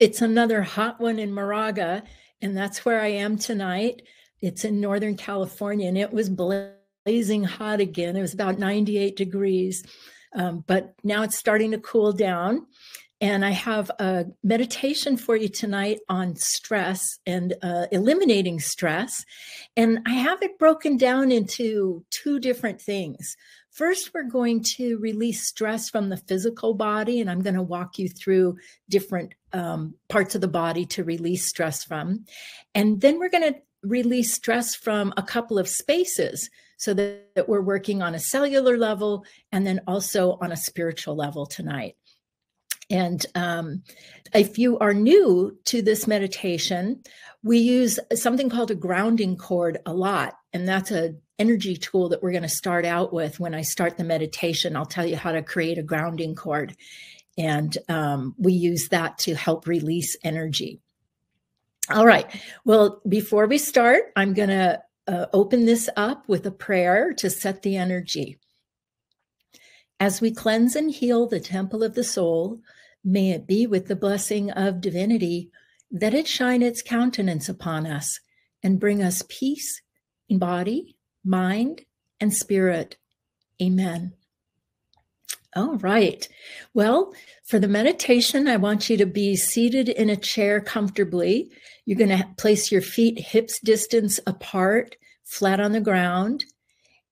It's another hot one in Moraga, and that's where I am tonight. It's in Northern California, and it was blazing hot again. It was about 98 degrees, but now it's starting to cool down. And I have a meditation for you tonight on stress and eliminating stress. And I have it broken down into two different things. First, we're going to release stress from the physical body, and I'm going to walk you through different parts of the body to release stress from. And then we're going to release stress from a couple of spaces so that we're working on a cellular level and then also on a spiritual level tonight. And if you are new to this meditation, we use something called a grounding cord a lot. And that's an energy tool that we're going to start out with. When I start the meditation, I'll tell you how to create a grounding cord. And we use that to help release energy. All right. Well, before we start, I'm going to open this up with a prayer to set the energy. As we cleanse and heal the temple of the soul, may it be with the blessing of divinity that it shine its countenance upon us and bring us peace in body, mind, and spirit. Amen. All right. Well, for the meditation, I want you to be seated in a chair comfortably. You're going to place your feet hips distance apart, flat on the ground,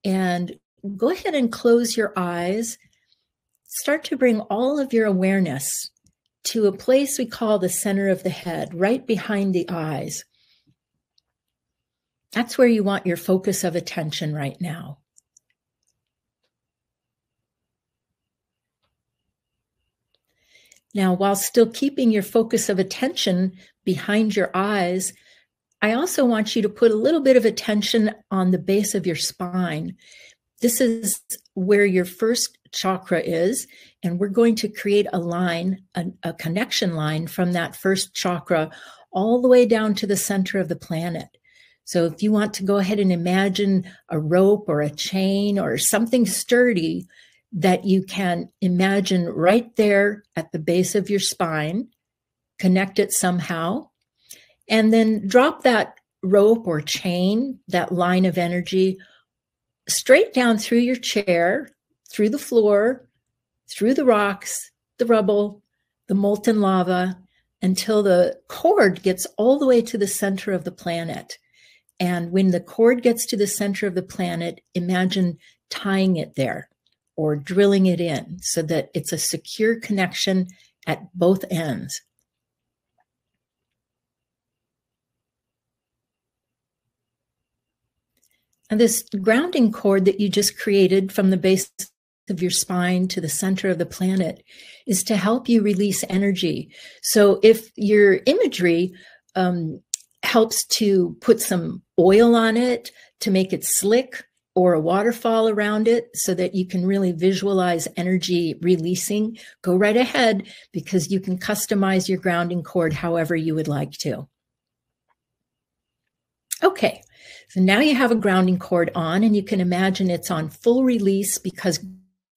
and go ahead and close your eyes. Start to bring all of your awareness to a place we call the center of the head, right behind the eyes. That's where you want your focus of attention right now. Now, while still keeping your focus of attention behind your eyes, I also want you to put a little bit of attention on the base of your spine. This is where your first chakra is, and we're going to create a line, a connection line from that first chakra all the way down to the center of the planet. So if you want to go ahead and imagine a rope or a chain or something sturdy that you can imagine right there at the base of your spine, connect it somehow, and then drop that rope or chain, that line of energy, straight down through your chair, through the floor, through the rocks, the rubble, the molten lava, until the cord gets all the way to the center of the planet. And when the cord gets to the center of the planet, imagine tying it there or drilling it in so that it's a secure connection at both ends. And this grounding cord that you just created from the base of your spine to the center of the planet is to help you release energy. So if your imagery helps to put some oil on it to make it slick, or a waterfall around it so that you can really visualize energy releasing, go right ahead, because you can customize your grounding cord however you would like to. Okay, so now you have a grounding cord on, and you can imagine it's on full release because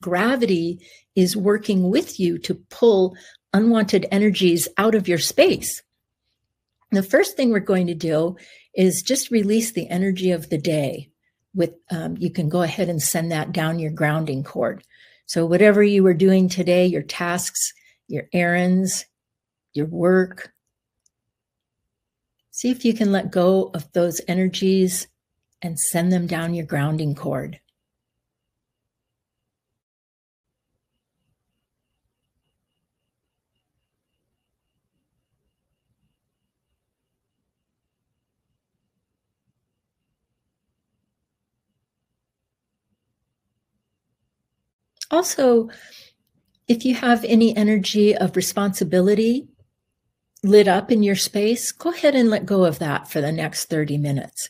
gravity is working with you to pull unwanted energies out of your space. The first thing we're going to do is just release the energy of the day. You can go ahead and send that down your grounding cord. So whatever you were doing today, your tasks, your errands, your work, see if you can let go of those energies and send them down your grounding cord. Also, if you have any energy of responsibility lit up in your space, go ahead and let go of that for the next 30 minutes.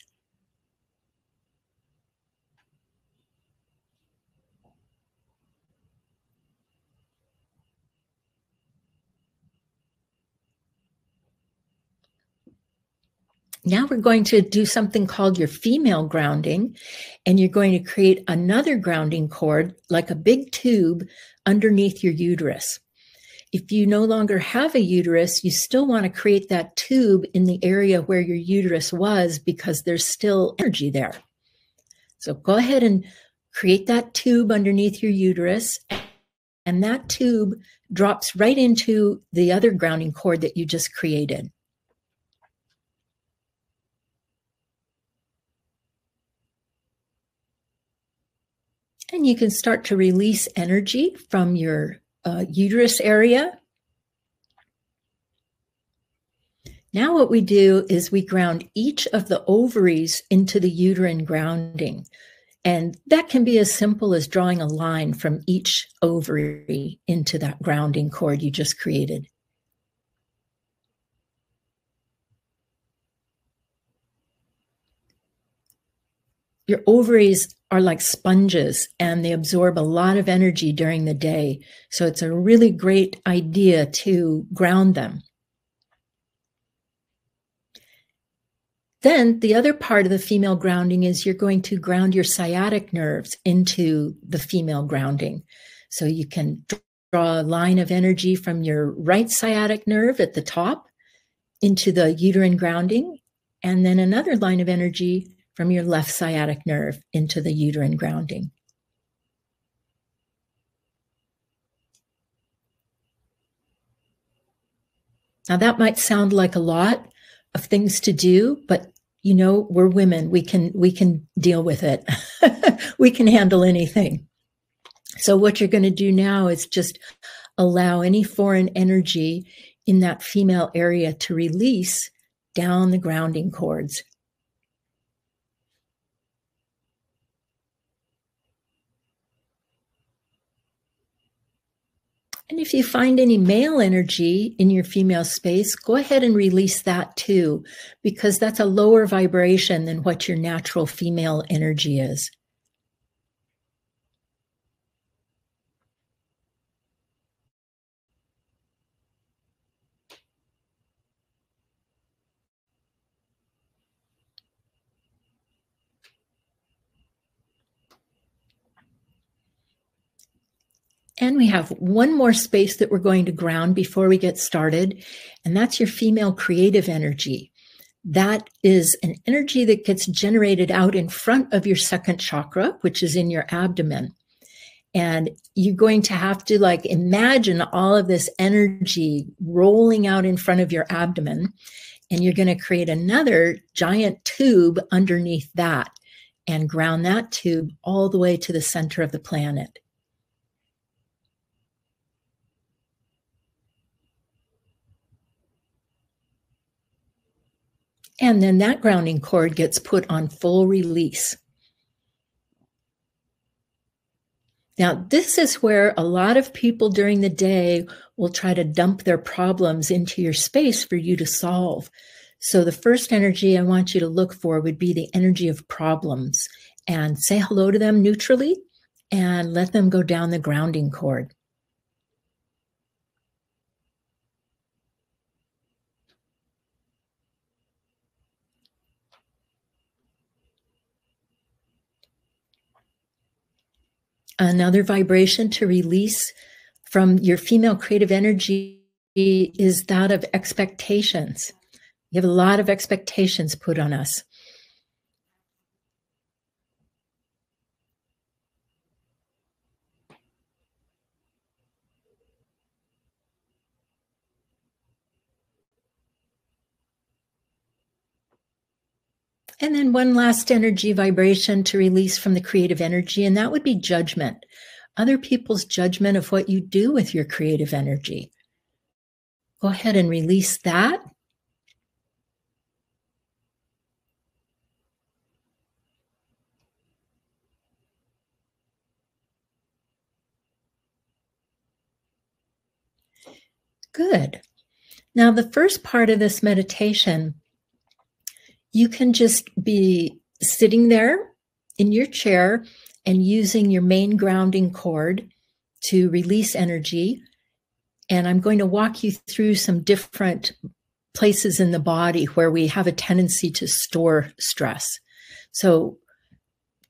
Now we're going to do something called your female grounding, and you're going to create another grounding cord like a big tube underneath your uterus. If you no longer have a uterus, you still want to create that tube in the area where your uterus was because there's still energy there. So go ahead and create that tube underneath your uterus, and that tube drops right into the other grounding cord that you just created. And you can start to release energy from your uterus area. Now what we do is we ground each of the ovaries into the uterine grounding. And that can be as simple as drawing a line from each ovary into that grounding cord you just created. Your ovaries are like sponges and they absorb a lot of energy during the day. So it's a really great idea to ground them. Then the other part of the female grounding is you're going to ground your sciatic nerves into the female grounding. So you can draw a line of energy from your right sciatic nerve at the top into the uterine grounding, and then another line of energy from your left sciatic nerve into the uterine grounding. Now that might sound like a lot of things to do, but you know, we're women. We can deal with it. We can handle anything. So what you're going to do now is just allow any foreign energy in that female area to release down the grounding cords. And if you find any male energy in your female space, go ahead and release that too, because that's a lower vibration than what your natural female energy is. And we have one more space that we're going to ground before we get started, and that's your female creative energy. That is an energy that gets generated out in front of your second chakra, which is in your abdomen. And you're going to have to imagine all of this energy rolling out in front of your abdomen, and you're going to create another giant tube underneath that and ground that tube all the way to the center of the planet. And then that grounding cord gets put on full release. Now, this is where a lot of people during the day will try to dump their problems into your space for you to solve. So the first energy I want you to look for would be the energy of problems, and say hello to them neutrally and let them go down the grounding cord. Another vibration to release from your female creative energy is that of expectations. We have a lot of expectations put on us. And then one last energy vibration to release from the creative energy, and that would be judgment. Other people's judgment of what you do with your creative energy. Go ahead and release that. Good. Now, the first part of this meditation, you can just be sitting there in your chair and using your main grounding cord to release energy. And I'm going to walk you through some different places in the body where we have a tendency to store stress. So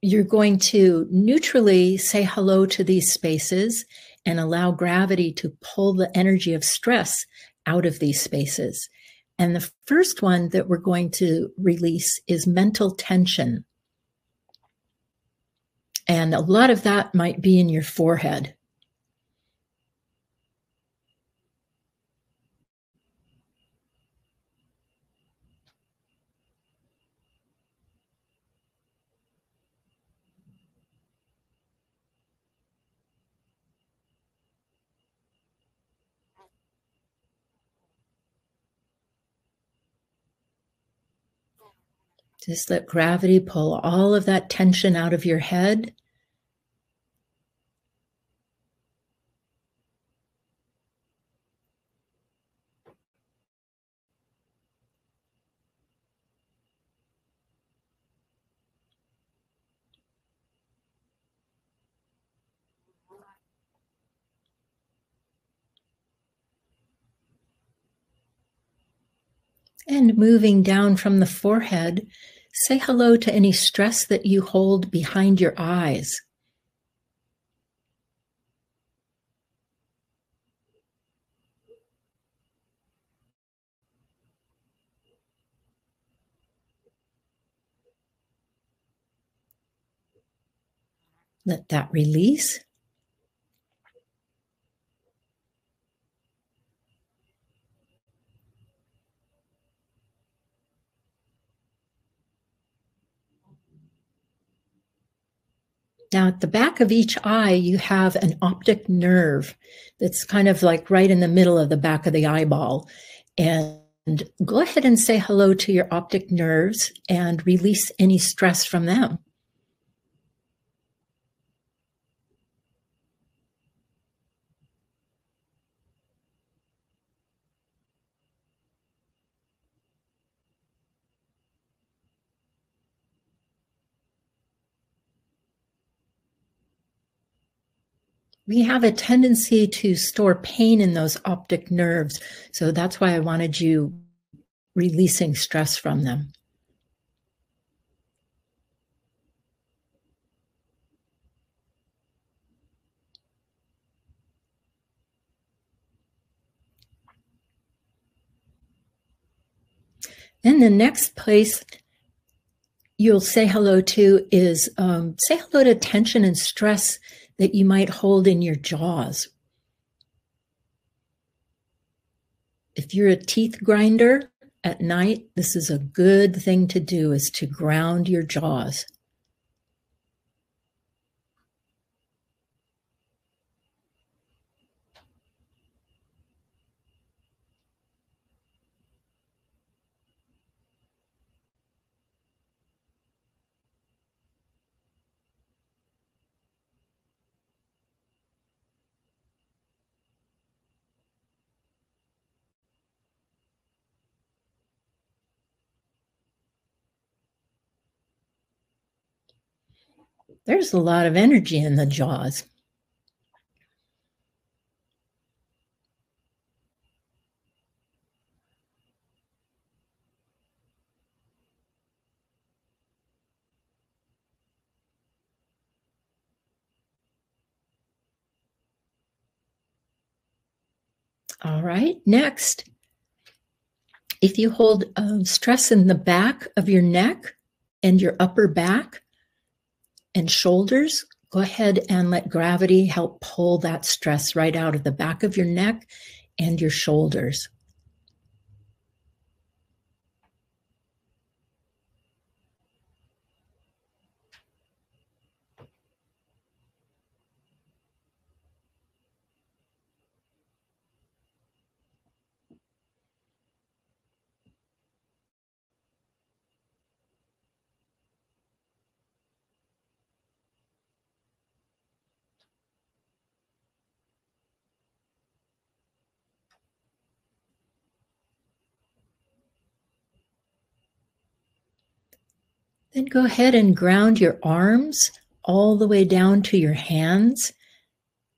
you're going to neutrally say hello to these spaces and allow gravity to pull the energy of stress out of these spaces. And the first one that we're going to release is mental tension. And a lot of that might be in your forehead. Just let gravity pull all of that tension out of your head. And moving down from the forehead, say hello to any stress that you hold behind your eyes. Let that release. Now, at the back of each eye, you have an optic nerve that's kind of like right in the middle of the back of the eyeball. And go ahead and say hello to your optic nerves and release any stress from them. We have a tendency to store pain in those optic nerves. So that's why I wanted you releasing stress from them. Then the next place you'll say hello to is say hello to tension and stress that you might hold in your jaws. If you're a teeth grinder at night, this is a good thing to do, is to ground your jaws. There's a lot of energy in the jaws. All right, next, if you hold stress in the back of your neck and your upper back and shoulders, go ahead and let gravity help pull that stress right out of the back of your neck and your shoulders. Then go ahead and ground your arms all the way down to your hands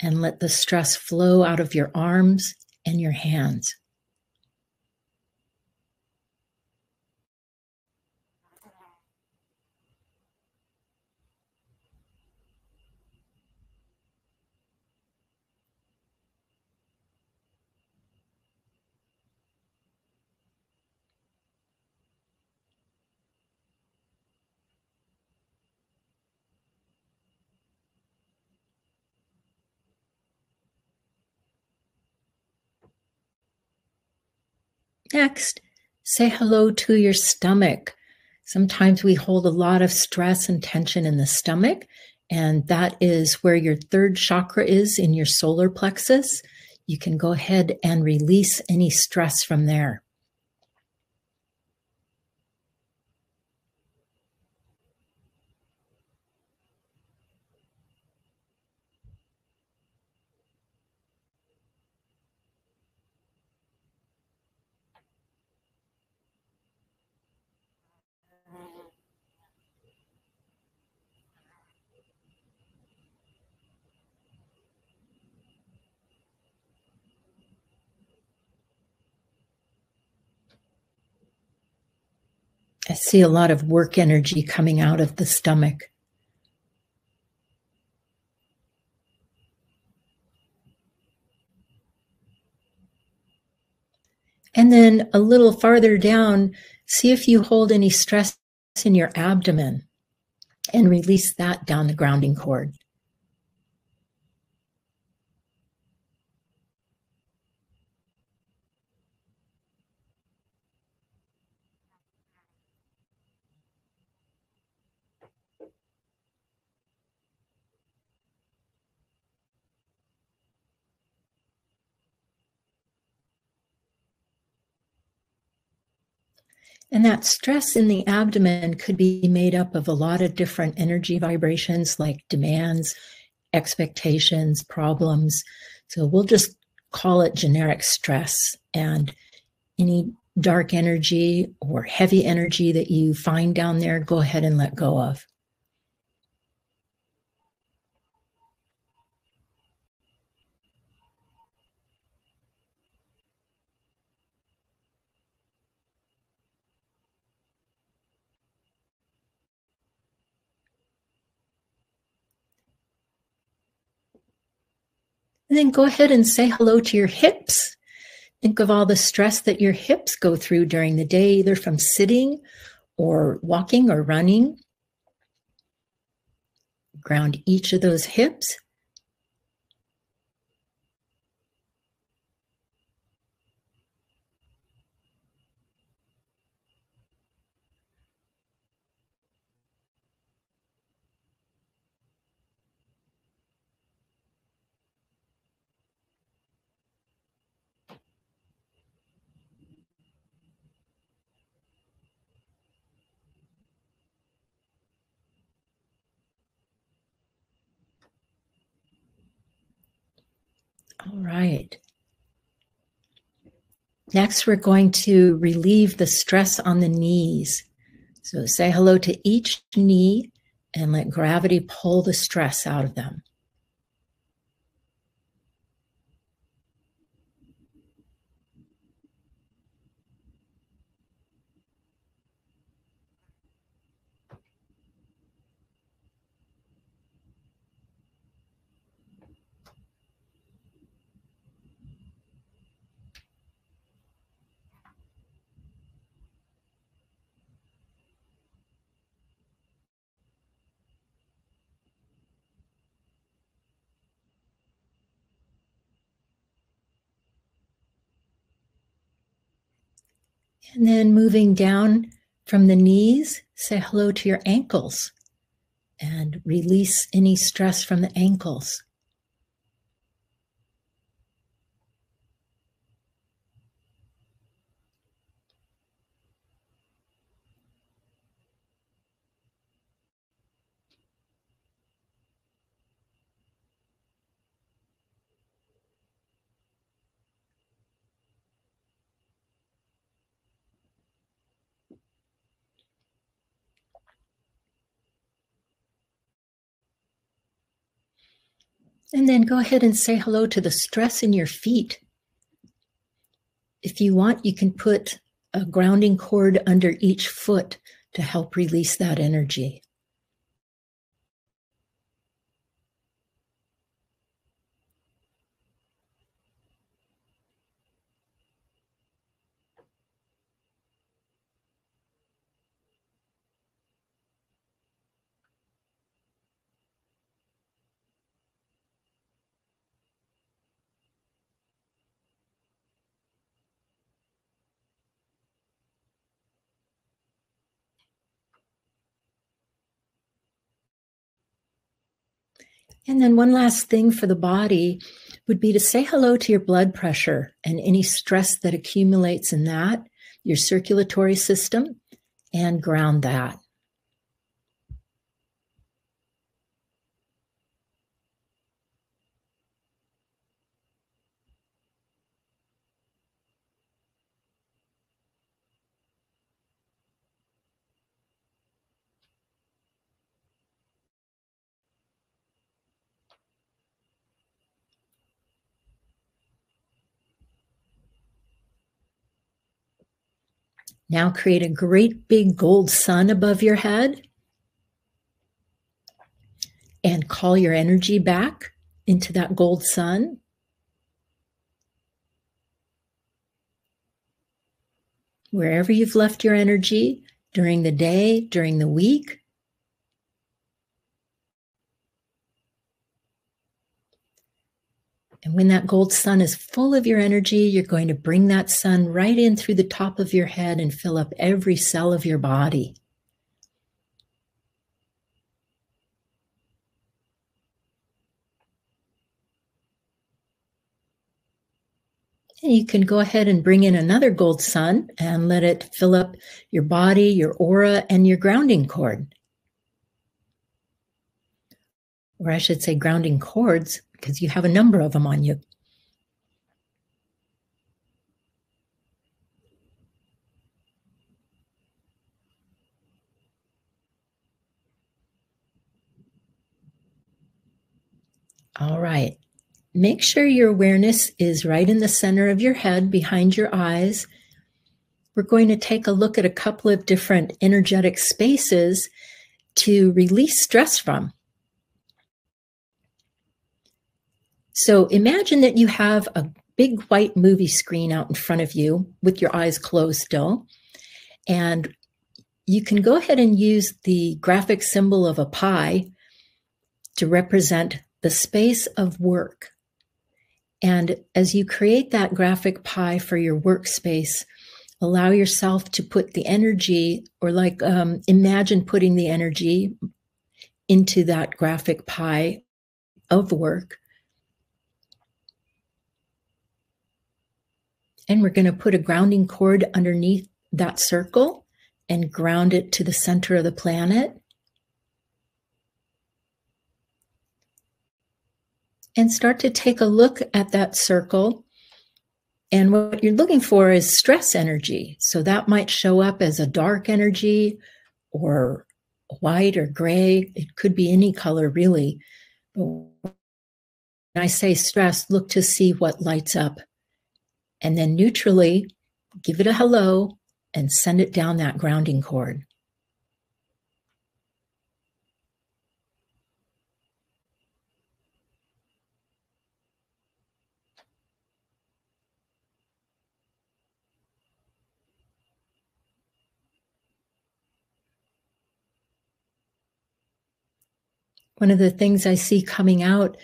and let the stress flow out of your arms and your hands. Next, say hello to your stomach. Sometimes we hold a lot of stress and tension in the stomach, and that is where your third chakra is in your solar plexus. You can go ahead and release any stress from there. I see a lot of work energy coming out of the stomach. And then a little farther down, see if you hold any stress in your abdomen and release that down the grounding cord. And that stress in the abdomen could be made up of a lot of different energy vibrations like demands, expectations, problems. So we'll just call it generic stress. And any dark energy or heavy energy that you find down there, go ahead and let go of. And then go ahead and say hello to your hips. Think of all the stress that your hips go through during the day, either from sitting or walking or running. Ground each of those hips. All right. Next, we're going to relieve the stress on the knees. So say hello to each knee and let gravity pull the stress out of them. And then moving down from the knees, say hello to your ankles and release any stress from the ankles. And then go ahead and say hello to the stress in your feet. If you want, you can put a grounding cord under each foot to help release that energy. And then one last thing for the body would be to say hello to your blood pressure and any stress that accumulates in that, your circulatory system, and ground that. Now create a great big gold sun above your head and call your energy back into that gold sun. Wherever you've left your energy during the day, during the week. And when that gold sun is full of your energy, you're going to bring that sun right in through the top of your head and fill up every cell of your body. And you can go ahead and bring in another gold sun and let it fill up your body, your aura, and your grounding cord. Or I should say grounding cords, because you have a number of them on you. All right. Make sure your awareness is right in the center of your head, behind your eyes. We're going to take a look at a couple of different energetic spaces to release stress from. So imagine that you have a big white movie screen out in front of you with your eyes closed still. And you can go ahead and use the graphic symbol of a pie to represent the space of work. And as you create that graphic pie for your workspace, allow yourself to put the energy, or imagine putting the energy into that graphic pie of work. And we're going to put a grounding cord underneath that circle and ground it to the center of the planet. And start to take a look at that circle. And what you're looking for is stress energy. So that might show up as a dark energy or white or gray. It could be any color, really. But when I say stress, look to see what lights up. And then neutrally, give it a hello and send it down that grounding cord. One of the things I see coming out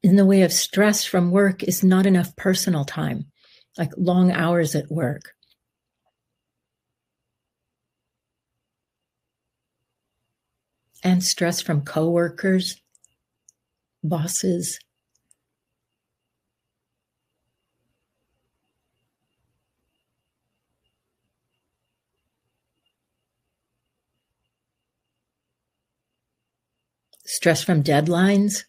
in the way of stress from work is not enough personal time, like long hours at work. And stress from coworkers, bosses. Stress from deadlines.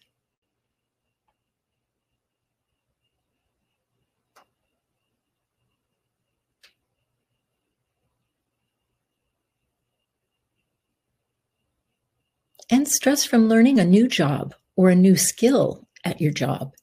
And stress from learning a new job or a new skill at your job.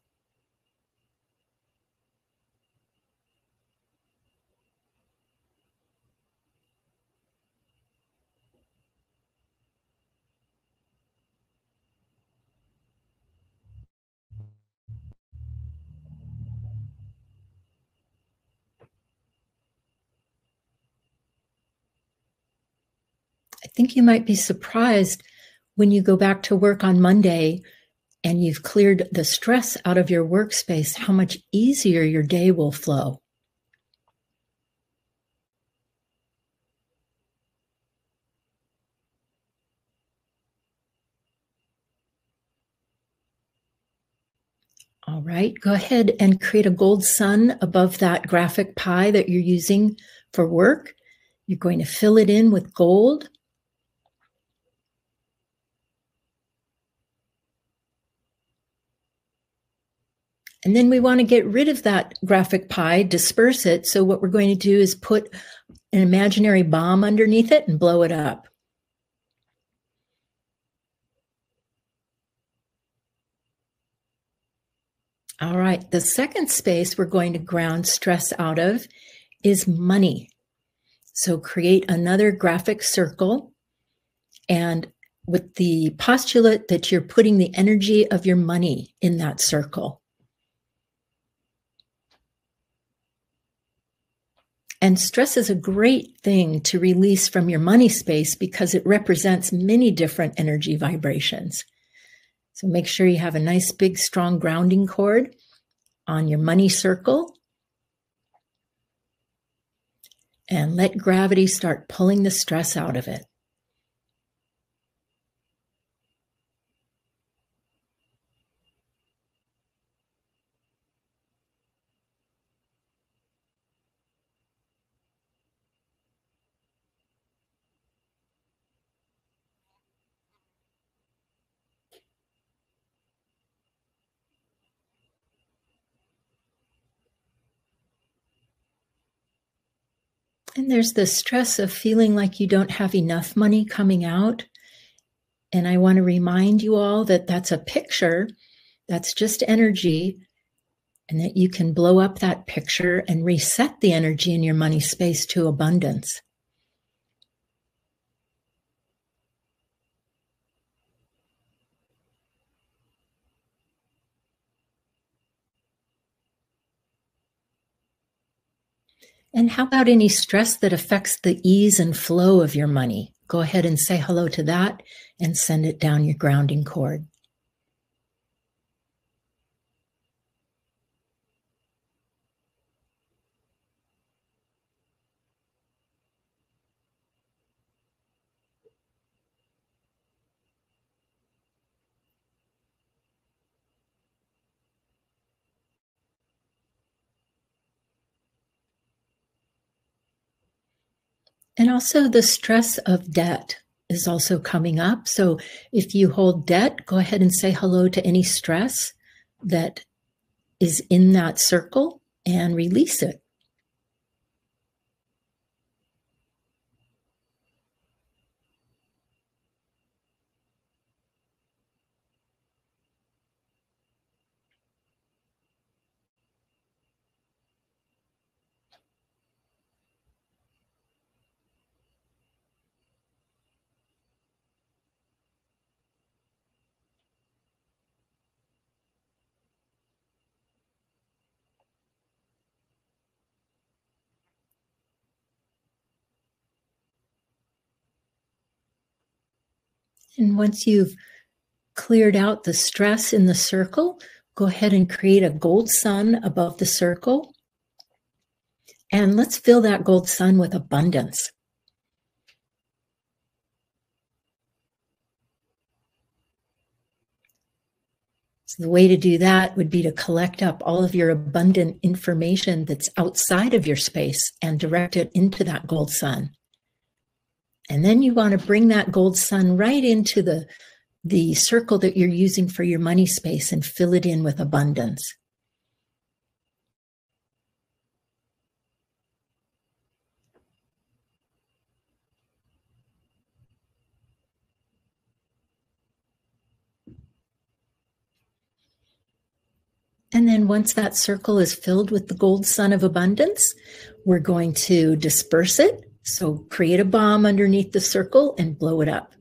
I think you might be surprised when you go back to work on Monday and you've cleared the stress out of your workspace, how much easier your day will flow. All right, go ahead and create a gold sun above that graphic pie that you're using for work. You're going to fill it in with gold. And then we want to get rid of that graphic pie, disperse it. So what we're going to do is put an imaginary bomb underneath it and blow it up. All right, the second space we're going to ground stress out of is money. So create another graphic circle, and with the postulate that you're putting the energy of your money in that circle. And stress is a great thing to release from your money space because it represents many different energy vibrations. So make sure you have a nice, big, strong grounding cord on your money circle. And let gravity start pulling the stress out of it. And there's the stress of feeling like you don't have enough money coming out. And I want to remind you all that that's a picture, that's just energy, and that you can blow up that picture and reset the energy in your money space to abundance. And how about any stress that affects the ease and flow of your money? Go ahead and say hello to that and send it down your grounding cord. And also the stress of debt is also coming up. So if you hold debt, go ahead and say hello to any stress that is in that circle and release it. And once you've cleared out the stress in the circle, go ahead and create a gold sun above the circle. And let's fill that gold sun with abundance. So the way to do that would be to collect up all of your abundant information that's outside of your space and direct it into that gold sun. And then you want to bring that gold sun right into the circle that you're using for your money space and fill it in with abundance. And then once that circle is filled with the gold sun of abundance, we're going to disperse it. So create a bomb underneath the circle and blow it up.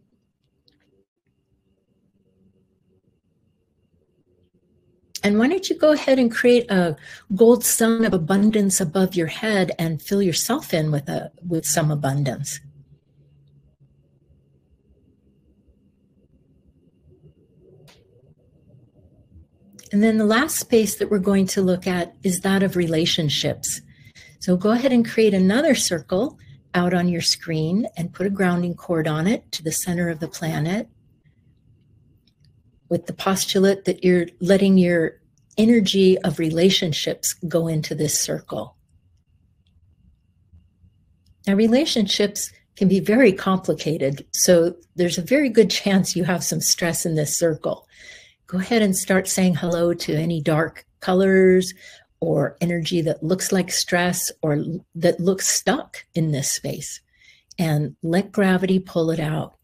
And why don't you go ahead and create a gold sun of abundance above your head and fill yourself in with some abundance. And then the last space that we're going to look at is that of relationships. So go ahead and create another circle out on your screen and put a grounding cord on it to the center of the planet with the postulate that you're letting your energy of relationships go into this circle. Now, relationships can be very complicated, so there's a very good chance you have some stress in this circle. Go ahead and start saying hello to any dark colors or energy that looks like stress or that looks stuck in this space, and let gravity pull it out.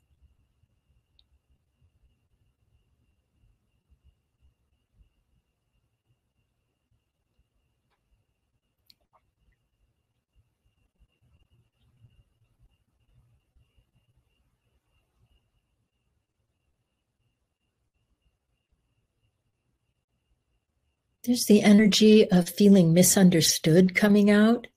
There's the energy of feeling misunderstood coming out.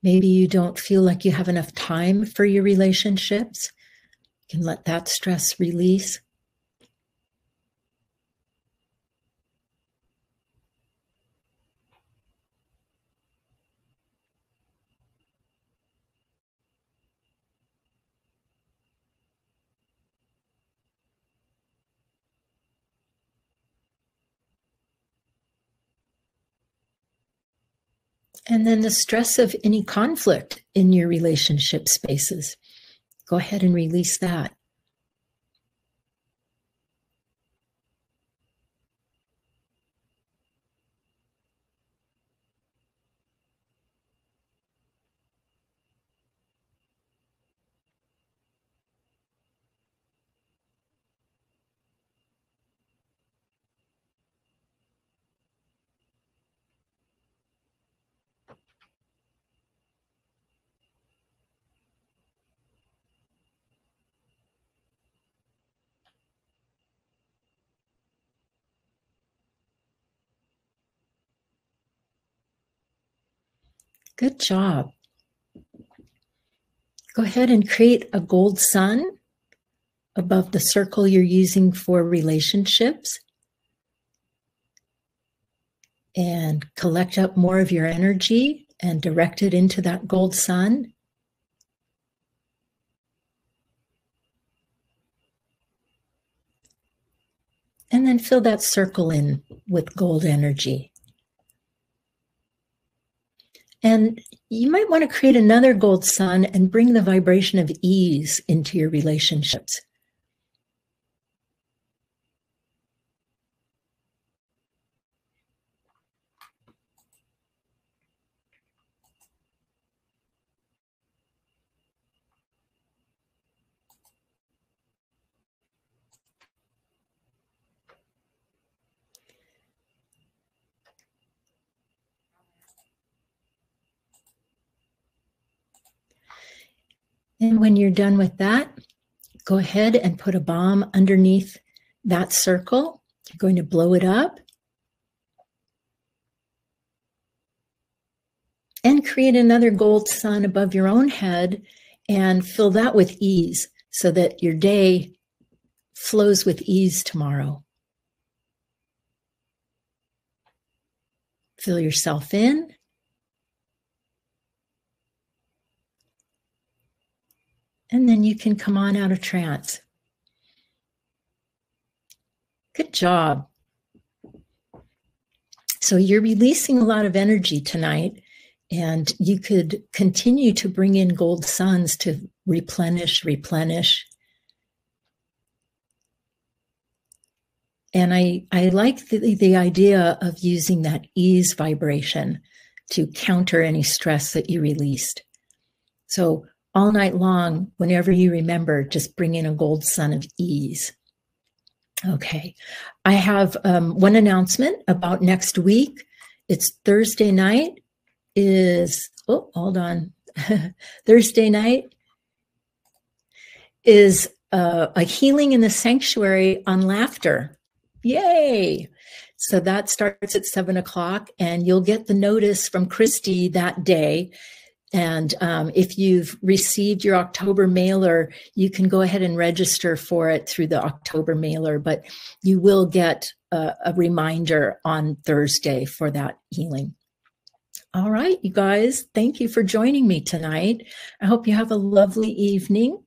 Maybe you don't feel like you have enough time for your relationships. You can let that stress release. And then the stress of any conflict in your relationship spaces. Go ahead and release that. Good job. Go ahead and create a gold sun above the circle you're using for relationships, and collect up more of your energy and direct it into that gold sun. And then fill that circle in with gold energy. And you might want to create another gold sun and bring the vibration of ease into your relationships. And when you're done with that, go ahead and put a bomb underneath that circle. You're going to blow it up and create another gold sun above your own head and fill that with ease so that your day flows with ease tomorrow. Fill yourself in. And then you can come on out of trance. Good job. So you're releasing a lot of energy tonight, and you could continue to bring in gold suns to replenish. And I like the idea of using that ease vibration to counter any stress that you released. So all night long, whenever you remember, just bring in a gold sun of ease. Okay, I have one announcement about next week. It's Thursday night Thursday night is a healing in the sanctuary on laughter. Yay! So that starts at 7 o'clock, and you'll get the notice from Christy that day. And if you've received your October mailer, you can go ahead and register for it through the October mailer, but you will get a reminder on Thursday for that healing. All right, you guys, thank you for joining me tonight. I hope you have a lovely evening.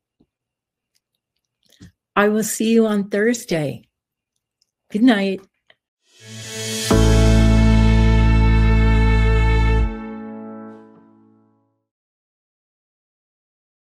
I will see you on Thursday. Good night.